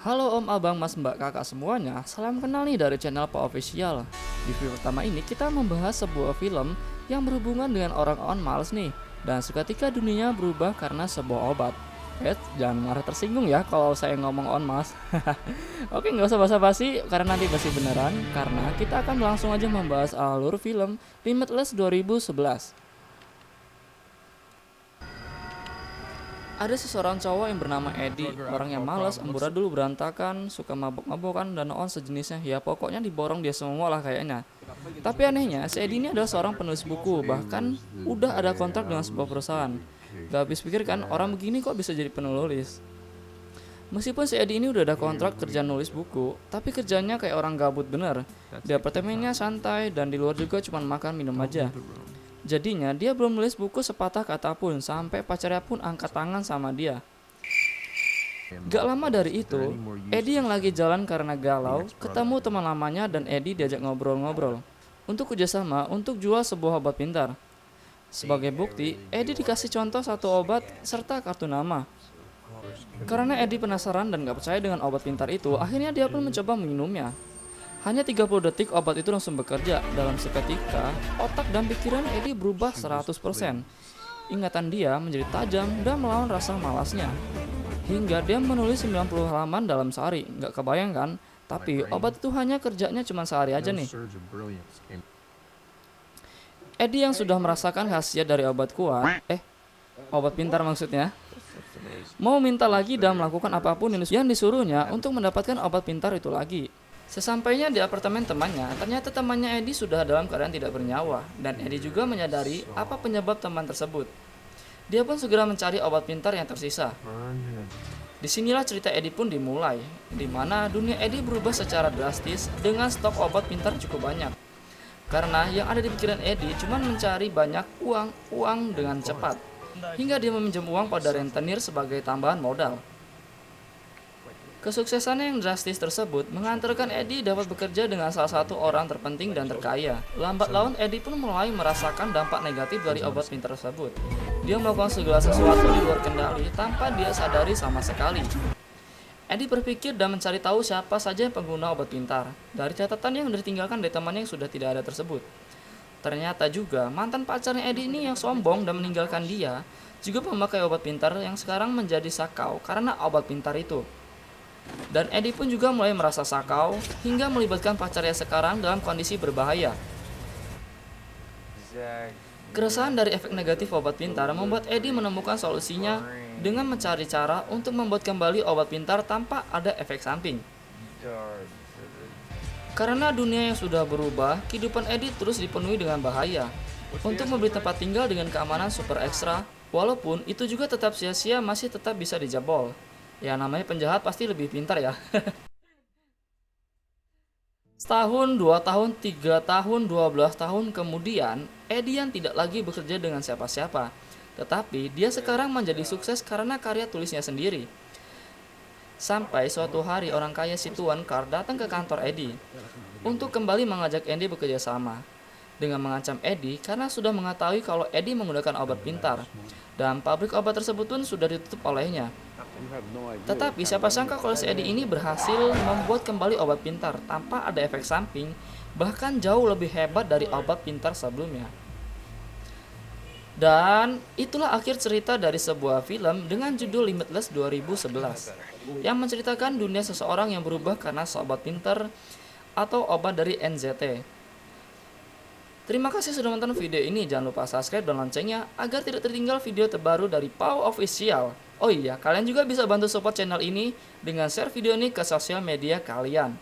Halo Om, Abang, Mas, Mbak, Kakak semuanya, salam kenal nih dari channel Pak Official. Di video pertama ini kita membahas sebuah film yang berhubungan dengan orang-orang males nih, dan seketika dunianya berubah karena sebuah obat. Jangan marah tersinggung ya kalau saya ngomong on mas. Oke, nggak usah basa-basi karena nanti pasti beneran, karena kita akan langsung aja membahas alur film Limitless 2011. Ada seseorang cowok yang bernama Eddie, orang yang malas, amburadul, berantakan, suka mabok-mabokan, dan sejenisnya. Ya pokoknya diborong dia semua lah kayaknya. Tapi anehnya, si Eddie ini adalah seorang penulis buku, bahkan udah ada kontrak dengan sebuah perusahaan. Gak habis pikir kan, orang begini kok bisa jadi penulis. Meskipun si Eddie ini udah ada kontrak kerja nulis buku, tapi kerjanya kayak orang gabut bener. Di apartemennya santai, dan di luar juga cuma makan minum aja. Jadinya dia belum nulis buku sepatah kata pun, sampai pacarnya pun angkat tangan sama dia. Gak lama dari itu, Eddie yang lagi jalan karena galau, ketemu teman lamanya dan Eddie diajak ngobrol-ngobrol untuk kerjasama untuk jual sebuah obat pintar. Sebagai bukti, Eddie dikasih contoh satu obat serta kartu nama. Karena Eddie penasaran dan gak percaya dengan obat pintar itu, akhirnya dia pun mencoba meminumnya. Hanya 30 detik obat itu langsung bekerja. Dalam seketika, otak dan pikiran Eddie berubah 100%. Ingatan dia menjadi tajam dan melawan rasa malasnya. Hingga dia menulis 90 halaman dalam sehari. Nggak kebayang kan? Tapi obat itu hanya kerjanya cuma sehari aja nih. Eddie yang sudah merasakan khasiat dari obat kuat, obat pintar maksudnya, mau minta lagi dan melakukan apapun yang disuruhnya untuk mendapatkan obat pintar itu lagi. Sesampainya di apartemen temannya, ternyata temannya Eddie sudah dalam keadaan tidak bernyawa, dan Eddie juga menyadari apa penyebab teman tersebut. Dia pun segera mencari obat pintar yang tersisa. Disinilah cerita Eddie pun dimulai, di mana dunia Eddie berubah secara drastis dengan stok obat pintar cukup banyak. Karena yang ada di pikiran Eddie cuma mencari banyak uang dengan cepat, hingga dia meminjam uang pada rentenir sebagai tambahan modal. Kesuksesannya yang drastis tersebut mengantarkan Eddie dapat bekerja dengan salah satu orang terpenting dan terkaya. Lambat laun Eddie pun mulai merasakan dampak negatif dari obat pintar tersebut. Dia melakukan segala sesuatu di luar kendali tanpa dia sadari sama sekali. Eddie berpikir dan mencari tahu siapa saja yang pengguna obat pintar. Dari catatan yang ditinggalkan dari temannya yang sudah tidak ada tersebut. Ternyata juga mantan pacarnya Eddie ini yang sombong dan meninggalkan dia juga memakai obat pintar yang sekarang menjadi sakau karena obat pintar itu. Dan Eddie pun juga mulai merasa sakau hingga melibatkan pacarnya sekarang dalam kondisi berbahaya. Keresahan dari efek negatif obat pintar membuat Eddie menemukan solusinya dengan mencari cara untuk membuat kembali obat pintar tanpa ada efek samping. Karena dunia yang sudah berubah, kehidupan Eddie terus dipenuhi dengan bahaya. Untuk membeli tempat tinggal dengan keamanan super ekstra, walaupun itu juga tetap sia-sia masih tetap bisa dijebol. Ya namanya penjahat pasti lebih pintar ya. Setahun, 2 tahun, 3 tahun, 12 tahun kemudian, Eddie yang tidak lagi bekerja dengan siapa-siapa. Tetapi dia sekarang menjadi sukses karena karya tulisnya sendiri. Sampai suatu hari orang kaya si Tuan Carr datang ke kantor Eddie untuk kembali mengajak Eddie bekerja sama. Dengan mengancam Eddie karena sudah mengetahui kalau Eddie menggunakan obat pintar. Dan pabrik obat tersebut pun sudah ditutup olehnya. Tetapi siapa sangka kalau si Eddie ini berhasil membuat kembali obat pintar tanpa ada efek samping, bahkan jauh lebih hebat dari obat pintar sebelumnya. Dan itulah akhir cerita dari sebuah film dengan judul Limitless 2011 yang menceritakan dunia seseorang yang berubah karena obat pintar atau obat dari NZT. Terima kasih sudah menonton video ini. Jangan lupa subscribe dan loncengnya agar tidak tertinggal video terbaru dari Pau Official. Oh iya, kalian juga bisa bantu support channel ini dengan share video ini ke sosial media kalian.